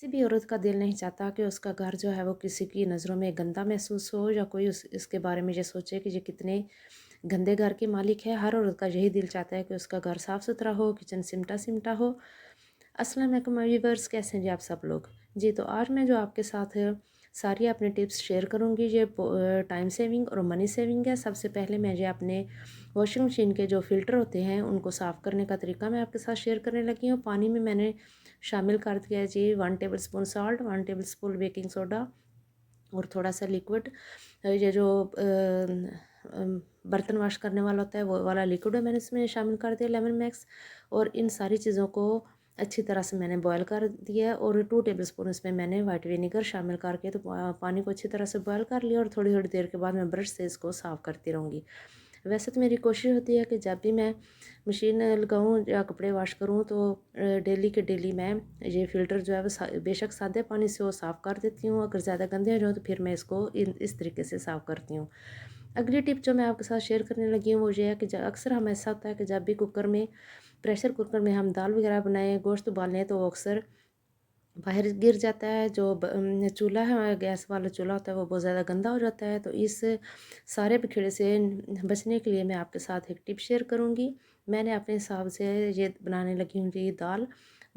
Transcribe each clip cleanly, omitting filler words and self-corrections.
किसी भी औरत का दिल नहीं चाहता कि उसका घर जो है वो किसी की नज़रों में गंदा महसूस हो या कोई इसके बारे में ये सोचे कि ये कितने गंदे घर के मालिक है। हर औरत का यही दिल चाहता है कि उसका घर साफ़ सुथरा हो, किचन सिमटा सिमटा हो। अस्सलाम वालेकुम व्यूअर्स, कैसे हैं जी आप सब लोग। जी तो आज मैं जो आपके साथ सारी अपने टिप्स शेयर करूंगी, ये टाइम सेविंग और मनी सेविंग है। सबसे पहले मैं ये अपने वॉशिंग मशीन के जो फ़िल्टर होते हैं उनको साफ़ करने का तरीका मैं आपके साथ शेयर करने लगी हूँ। पानी में मैंने शामिल कर दिया है जी 1 table spoon salt, 1 table spoon baking soda और थोड़ा सा लिक्विड। ये जो बर्तन वॉश करने वाला होता है वो वाला लिक्विड है, मैंने इसमें शामिल कर दिया लेमन मैक्स। और इन सारी चीज़ों को अच्छी तरह से मैंने बॉयल कर दिया है और 2 टेबल स्पून इसमें मैंने वाइट विनेगर शामिल करके तो पानी को अच्छी तरह से बॉयल कर लिया। और थोड़ी थोड़ी देर के बाद मैं ब्रश से इसको साफ़ करती रहूँगी। वैसे तो मेरी कोशिश होती है कि जब भी मैं मशीन लगाऊँ या कपड़े वॉश करूँ तो डेली के डेली मैं ये फ़िल्टर जो है वो बेशक सादे पानी से वो साफ़ कर देती हूँ। अगर ज़्यादा गंदे हो जाओ तो फिर मैं इसको इस तरीके से साफ़ करती हूँ। अगली टिप जो मैं आपके साथ शेयर करने लगी हूँ वो ये है कि अक्सर हम ऐसा होता है कि जब भी कुकर में प्रेशर कुकर में हम दाल वगैरह बनाएं, गोश्त उबालें तो वो अक्सर बाहर गिर जाता है। जो चूल्हा है, गैस वाला चूल्हा होता है, वो बहुत ज़्यादा गंदा हो जाता है। तो इस सारे बिखेड़े से बचने के लिए मैं आपके साथ एक टिप शेयर करूँगी। मैंने अपने हिसाब से ये बनाने लगी हूँ जी दाल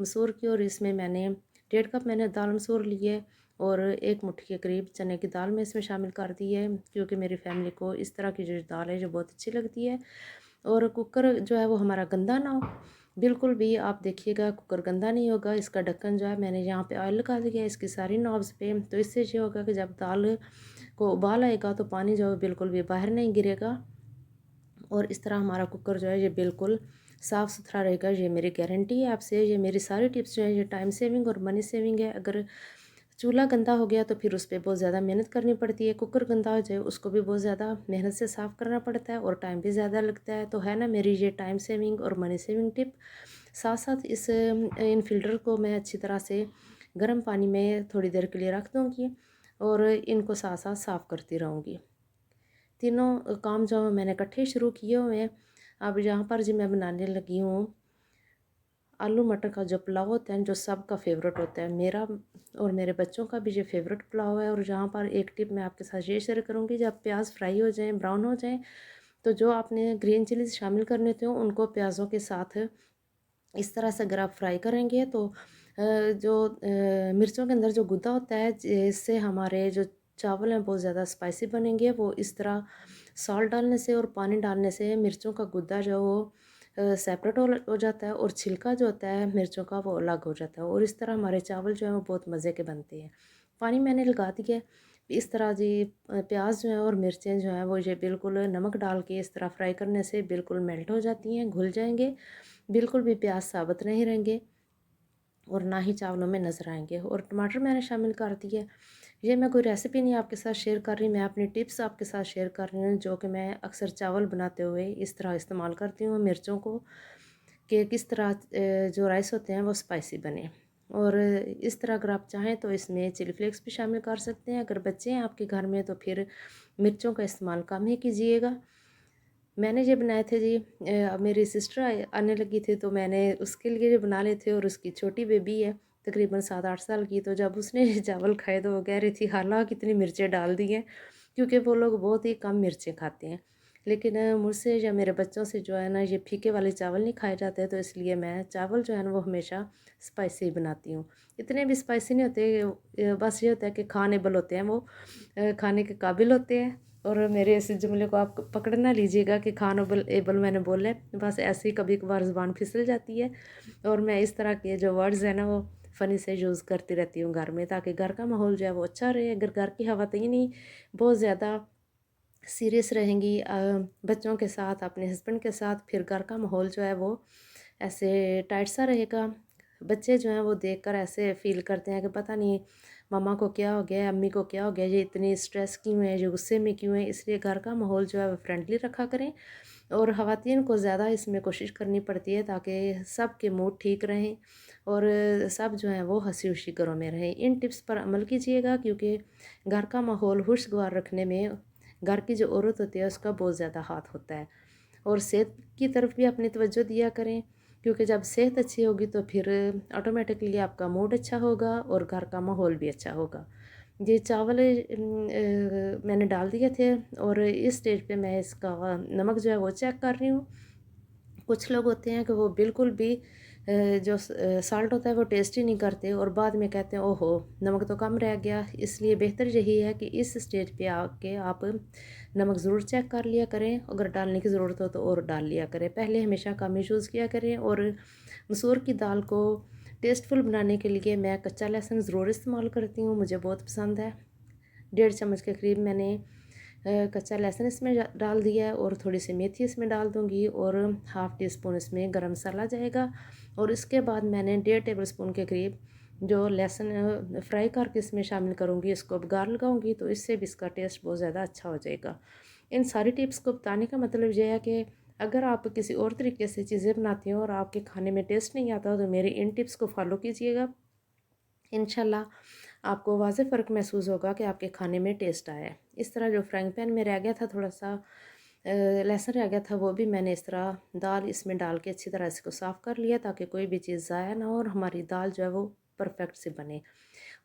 मसूर की, और इसमें मैंने 1.5 कप मैंने दाल मसूर लिए और 1 मुट्ठी के करीब चने की दाल मैं इसमें शामिल कर दी है, क्योंकि मेरी फैमिली को इस तरह की जो दाल है जो बहुत अच्छी लगती है। और कुकर जो है वो हमारा गंदा ना हो, बिल्कुल भी आप देखिएगा कुकर गंदा नहीं होगा। इसका ढक्कन जो है मैंने यहाँ पे ऑयल लगा दिया है इसकी सारी नॉब्स पे, तो इससे ये होगा कि जब दाल को उबाल आएगा तो पानी जो है बिल्कुल भी बाहर नहीं गिरेगा। और इस तरह हमारा कुकर जो है ये बिल्कुल साफ़ सुथरा रहेगा, ये मेरी गारंटी है आपसे। ये मेरी सारी टिप्स जो है ये टाइम सेविंग और मनी सेविंग है। अगर चूल्हा गंदा हो गया तो फिर उस पर बहुत ज़्यादा मेहनत करनी पड़ती है, कुकर गंदा हो जाए उसको भी बहुत ज़्यादा मेहनत से साफ़ करना पड़ता है और टाइम भी ज़्यादा लगता है। तो है ना मेरी ये टाइम सेविंग और मनी सेविंग टिप। साथ साथ इन फिल्टर को मैं अच्छी तरह से गर्म पानी में थोड़ी देर के लिए रख दूँगी और इनको साथ साथ साफ़ करती रहूँगी। तीनों काम जो मैंने इकट्ठे शुरू किए हुए हैं। अब यहाँ पर जी मैं बनाने लगी हूँ आलू मटर का जो पुलाव होता है, जो सबका फेवरेट होता है, मेरा और मेरे बच्चों का भी ये फेवरेट पुलाव है। और यहाँ पर एक टिप मैं आपके साथ ये शेयर करूँगी, जब प्याज फ्राई हो जाएं, ब्राउन हो जाएं, तो जो आपने ग्रीन चिलीज शामिल करने थे उनको प्याज़ों के साथ इस तरह से अगर आप फ्राई करेंगे तो जो मिर्चों के अंदर जो गुद्दा होता है, इससे हमारे जो चावल हैं बहुत ज़्यादा स्पाइसी बनेंगे। वो इस तरह सॉल्ट डालने से और पानी डालने से मिर्चों का गुद्दा जो वो सेपरेट हो जाता है और छिलका जो होता है मिर्चों का वो अलग हो जाता है, और इस तरह हमारे चावल जो है वो बहुत मज़े के बनते हैं। पानी मैंने लगा दिया है। इस तरह जी प्याज जो है और मिर्चें जो हैं वो ये बिल्कुल नमक डाल के इस तरह फ्राई करने से बिल्कुल मेल्ट हो जाती हैं, घुल जाएंगे, बिल्कुल भी प्याज साबुत नहीं रहेंगे और ना ही चावलों में नज़र आएंगे। और टमाटर मैंने शामिल कर दिए। ये मैं कोई रेसिपी नहीं आपके साथ शेयर कर रही, मैं अपनी टिप्स आपके साथ शेयर कर रही हूँ, जो कि मैं अक्सर चावल बनाते हुए इस तरह इस्तेमाल करती हूँ मिर्चों को, कि किस तरह जो राइस होते हैं वो स्पाइसी बने। और इस तरह अगर आप चाहें तो इसमें चिली फ्लेक्स भी शामिल कर सकते हैं। अगर बच्चे हैं आपके घर में तो फिर मिर्चों का इस्तेमाल कम ही कीजिएगा। मैंने ये बनाए थे जी, मेरी सिस्टर आने लगी थी तो मैंने उसके लिए ये बना लिए थे। और उसकी छोटी बेबी है तकरीबन 7-8 साल की, तो जब उसने ये चावल खाए तो वो कह रही थी हाला कितनी मिर्चें डाल दी हैं, क्योंकि वो लोग बहुत ही कम मिर्चें खाते हैं। लेकिन मुझसे या मेरे बच्चों से जो है ना ये फीके वाले चावल नहीं खाए जाते, तो इसलिए मैं चावल जो है ना वो हमेशा स्पाइसी ही बनाती हूँ। इतने भी स्पाइसी नहीं होते, बस ये होता है कि खानेबल होते हैं वो, खाने के काबिल होते हैं। और मेरे इस जुमले को आप पकड़ ना लीजिएगा कि खानोबल एबल मैंने बोले, बस ऐसे ही कभी कभार ज़ुबान फिसल जाती है। और मैं इस तरह के जो वर्ड्स हैं ना वो फ़नी से यूज़ करती रहती हूँ घर में, ताकि घर का माहौल जो है वो अच्छा रहे। अगर घर की हवा तो ही नहीं बहुत ज़्यादा सीरियस रहेंगी बच्चों के साथ, अपने हस्बैंड के साथ, फिर घर का माहौल जो है वो ऐसे टाइट सा रहेगा। बच्चे जो हैं वो देखकर ऐसे फील करते हैं कि पता नहीं मम्मा को क्या हो गया है, अम्मी को क्या हो गया, ये इतनी स्ट्रेस क्यों है, ये गुस्से में क्यों है। इसलिए घर का माहौल जो है वो फ्रेंडली रखा करें। और ख़वातीन को ज़्यादा इसमें कोशिश करनी पड़ती है ताकि सब के मूड ठीक रहें और सब जो हैं वो हंसी खुशी घरों में रहें। इन टिप्स पर अमल कीजिएगा, क्योंकि घर का माहौल खुशगवार रखने में घर की जो औरत होती है उसका बहुत ज़्यादा हाथ होता है। और सेहत की तरफ भी अपनी तवज्जो दिया करें, क्योंकि जब सेहत अच्छी होगी तो फिर ऑटोमेटिकली आपका मूड अच्छा होगा और घर का माहौल भी अच्छा होगा। ये चावल मैंने डाल दिए थे और इस स्टेज पे मैं इसका नमक जो है वो चेक कर रही हूँ। कुछ लोग होते हैं कि वो बिल्कुल भी जो साल्ट होता है वो टेस्ट ही नहीं करते और बाद में कहते हैं ओहो नमक तो कम रह गया। इसलिए बेहतर यही है कि इस स्टेज पे आके आप नमक ज़रूर चेक कर लिया करें, अगर डालने की ज़रूरत हो तो और डाल लिया करें। पहले हमेशा कम यूज़ किया करें। और मसूर की दाल को टेस्टफुल बनाने के लिए मैं कच्चा लहसुन ज़रूर इस्तेमाल करती हूँ, मुझे बहुत पसंद है। 1.5 चम्मच के करीब मैंने कच्चा लहसुन इसमें डाल दिया है और थोड़ी सी मेथी इसमें डाल दूँगी और हाफ़ टी स्पून इसमें गरम मसाला जाएगा। और इसके बाद मैंने 1.5 टेबल स्पून के करीब जो लहसुन फ्राई करके इसमें शामिल करूँगी, इसको बघार लगाऊँगी तो इससे भी इसका टेस्ट बहुत ज़्यादा अच्छा हो जाएगा। इन सारी टिप्स को बताने का मतलब ये है कि अगर आप किसी और तरीके से चीज़ें बनाते हो और आपके खाने में टेस्ट नहीं आता तो मेरी इन टिप्स को फॉलो कीजिएगा। इंशाल्लाह आपको वाज़े फ़र्क महसूस होगा कि आपके खाने में टेस्ट आया है। इस तरह जो फ्राइंग पैन में रह गया था थोड़ा सा लहसुन रह गया था, वो भी मैंने इस तरह दाल इसमें डाल के अच्छी तरह इसको साफ़ कर लिया ताकि कोई भी चीज़ ज़ाया ना हो और हमारी दाल जो है वो परफेक्ट से बने।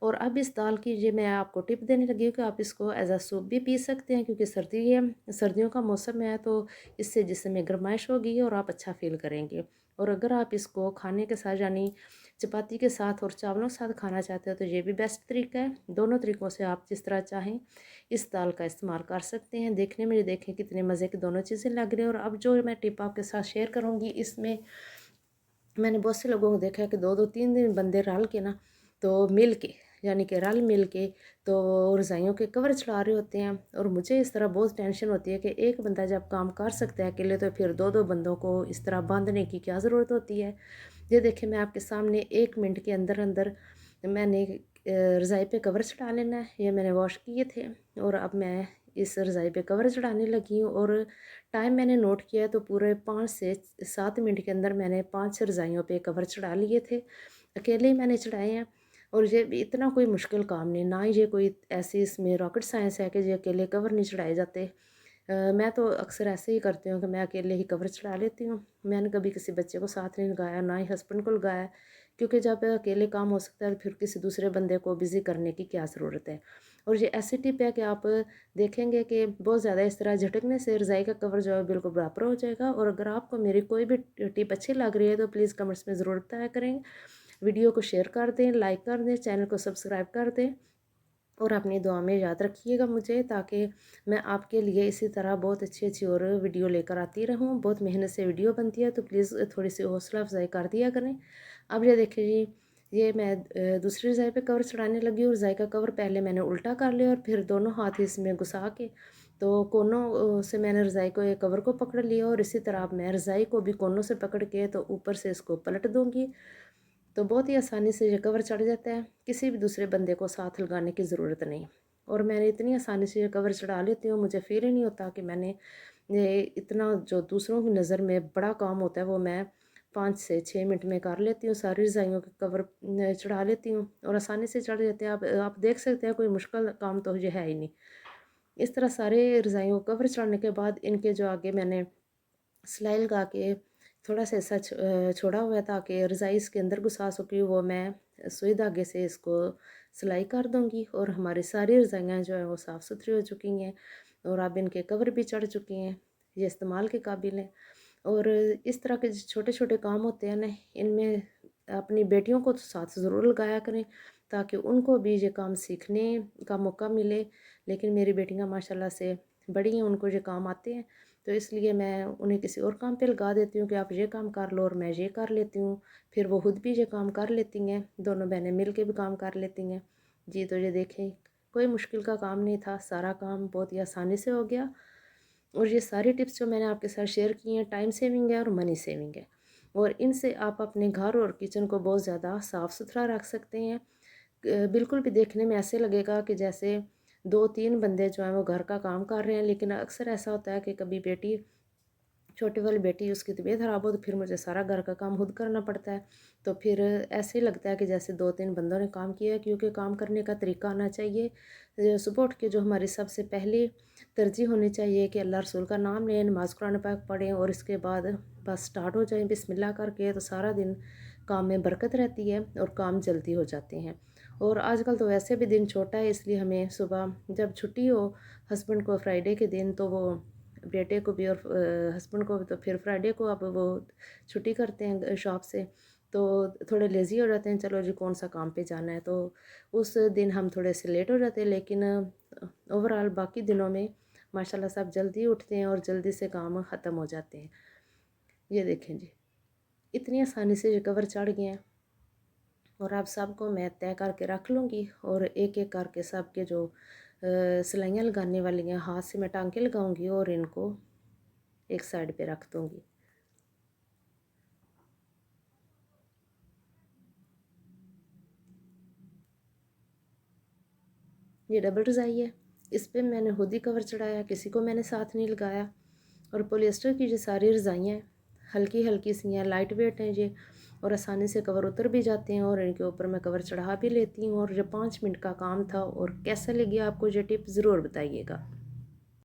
और अब इस दाल की ये मैं आपको टिप देने लगी हूँ कि आप इसको एज़ अ सूप भी पी सकते हैं, क्योंकि सर्दी है, सर्दियों का मौसम है तो इससे जिस्म में गर्माइश होगी और आप अच्छा फ़ील करेंगे। और अगर आप इसको खाने के साथ यानी चपाती के साथ और चावलों के साथ खाना चाहते हो तो ये भी बेस्ट तरीका है। दोनों तरीक़ों से आप जिस तरह चाहें इस दाल का इस्तेमाल कर सकते हैं। देखने में ये देखें कितने मज़े की दोनों चीज़ें लग रही हैं। और अब जो मैं टिप आपके साथ शेयर करूँगी इसमें मैंने बहुत से लोगों को देखा है कि 2-2 3-3 बंदे रल के ना तो मिल के यानी कि रल मिल के तो रज़ाइयों के कवर चढ़ा रहे होते हैं। और मुझे इस तरह बहुत टेंशन होती है कि एक बंदा जब काम कर सकता है अकेले तो फिर 2-2 बंदों को इस तरह बांधने की क्या ज़रूरत होती है। ये देखिए मैं आपके सामने 1 मिनट के अंदर अंदर मैंने रज़ाई पे कवर चढ़ा लेना है। ये मैंने वॉश किए थे और अब मैं इस रज़ाई पे कवर चढ़ाने लगी हूँ। और टाइम मैंने नोट किया तो पूरे 5 से 7 मिनट के अंदर मैंने 5 रज़ाइयों पे कवर चढ़ा लिए थे। अकेले ही मैंने चढ़ाए हैं और ये भी इतना कोई मुश्किल काम नहीं, ना ही ये कोई ऐसी इसमें रॉकेट साइंस है कि ये अकेले कवर नहीं चढ़ाए जाते। मैं तो अक्सर ऐसे ही करती हूँ कि मैं अकेले ही कवर चढ़ा लेती हूँ। मैंने कभी किसी बच्चे को साथ नहीं लगाया, ना ही हस्बैंड को लगाया, क्योंकि जब अकेले काम हो सकता है तो फिर किसी दूसरे बंदे को बिज़ी करने की क्या ज़रूरत है। और ये ऐसी टिप है कि आप देखेंगे कि बहुत ज़्यादा इस तरह झटकने से रज़ाई का कवर जो है बिल्कुल बराबर हो जाएगा। और अगर आपको मेरी कोई भी टिप अच्छी लग रही है तो प्लीज़ कमेंट्स में ज़रूर बताया करें। वीडियो को शेयर कर दें, लाइक कर दें, चैनल को सब्सक्राइब कर दें और अपनी दुआ में याद रखिएगा मुझे, ताकि मैं आपके लिए इसी तरह बहुत अच्छी अच्छी और वीडियो लेकर आती रहूँ। बहुत मेहनत से वीडियो बनती है तो प्लीज़ थोड़ी सी हौसला अफजाई कर दिया करें। अब ये देखिए जी, ये मैं दूसरी रज़ाई पे कवर चढ़ाने लगी हूँ। रज़ाई का कवर पहले मैंने उल्टा कर लिया और फिर दोनों हाथ इसमें घुसा के तो कोनों से मैंने रज़ाई को ये कवर को पकड़ लिया और इसी तरह अब मैं रज़ाई को भी कोनों से पकड़ के तो ऊपर से इसको पलट दूँगी। तो बहुत ही आसानी से ये कवर चढ़ जाता है, किसी भी दूसरे बंदे को साथ लगाने की ज़रूरत नहीं। और मैंने इतनी आसानी से ये कवर चढ़ा लेती हूँ, मुझे फ़ील ही नहीं होता कि मैंने ये इतना जो दूसरों की नज़र में बड़ा काम होता है वो मैं 5 से 6 मिनट में कर लेती हूँ। सारी रज़ाइयों के कवर चढ़ा लेती हूँ और आसानी से चढ़ जाते हैं। आप देख सकते हैं कोई मुश्किल काम तो ये है ही नहीं। इस तरह सारे रज़ाइयों को कवर चढ़ाने के बाद इनके जो आगे मैंने सिलाई लगा के थोड़ा सा ऐसा छोड़ा हुआ है ताकि रज़ाई इसके अंदर घुसा सकी, वो मैं सुई धागे से इसको सिलाई कर दूंगी। और हमारी सारी रज़ाइयाँ जो है वो साफ़ सुथरी हो चुकी हैं और अब इनके कवर भी चढ़ चुके हैं, ये इस्तेमाल के काबिल हैं। और इस तरह के जो छोटे छोटे काम होते हैं ना, इनमें अपनी बेटियों को तो साथ ज़रूर लगाया करें ताकि उनको भी ये काम सीखने का मौका मिले। लेकिन मेरी बेटियाँ माशाल्लाह से बड़ी हैं, उनको ये काम आते हैं तो इसलिए मैं उन्हें किसी और काम पे लगा देती हूँ कि आप ये काम कर लो और मैं ये कर लेती हूँ। फिर वो खुद भी ये काम कर लेती हैं, दोनों बहनें मिल के भी काम कर लेती हैं। जी तो ये देखें कोई मुश्किल का काम नहीं था, सारा काम बहुत ही आसानी से हो गया। और ये सारी टिप्स जो मैंने आपके साथ शेयर की हैं टाइम सेविंग है और मनी सेविंग है। और इनसे आप अपने घर और किचन को बहुत ज़्यादा साफ़ सुथरा रख सकते हैं। बिल्कुल भी देखने में ऐसे लगेगा कि जैसे 2-3 बंदे जो हैं वो घर का काम कर रहे हैं, लेकिन अक्सर ऐसा होता है कि कभी बेटी छोटी वाली बेटी उसकी तबीयत ख़राब हो तो फिर मुझे सारा घर का काम खुद करना पड़ता है। तो फिर ऐसे ही लगता है कि जैसे 2-3 बंदों ने काम किया है, क्योंकि काम करने का तरीका आना चाहिए। सुबह उठ के जो हमारी सबसे पहली तरजीह होनी चाहिए कि अल्लाह रसूल का नाम लें, नमाज़ कुरान पाक पढ़ें और इसके बाद बस स्टार्ट हो जाएं बिस्मिल्लाह करके, तो सारा दिन काम में बरकत रहती है और काम जल्दी हो जाते हैं। और आजकल तो वैसे भी दिन छोटा है, इसलिए हमें सुबह जब छुट्टी हो हस्बैंड को फ्राइडे के दिन, तो वो बेटे को भी और हस्बैंड को भी, तो फिर फ्राइडे को अब वो छुट्टी करते हैं शॉप से, तो थोड़े लेज़ी हो जाते हैं, चलो जी कौन सा काम पे जाना है, तो उस दिन हम थोड़े से लेट हो जाते हैं। लेकिन ओवरऑल बाकी दिनों में माशाल्लाह सब जल्दी उठते हैं और जल्दी से काम ख़त्म हो जाते हैं। ये देखें जी, इतनी आसानी से ये कवर चढ़ गए हैं और अब सबको मैं तय करके रख लूँगी और एक एक करके सब के जो सिलाइयाँ लगाने वाली हैं हाथ से मैं टांके लगाऊंगी और इनको एक साइड पे रख दूँगी। ये डबल रज़ाई है, इस पे मैंने हुडी कवर चढ़ाया, किसी को मैंने साथ नहीं लगाया। और पॉलिएस्टर की जो सारी रज़ाइयाँ हैं हल्की हल्की सी हैं, लाइट वेट हैं ये, और आसानी से कवर उतर भी जाते हैं और इनके ऊपर मैं कवर चढ़ा भी लेती हूँ। और ये 5 मिनट का काम था। और कैसा लगी आपको ये टिप ज़रूर बताइएगा।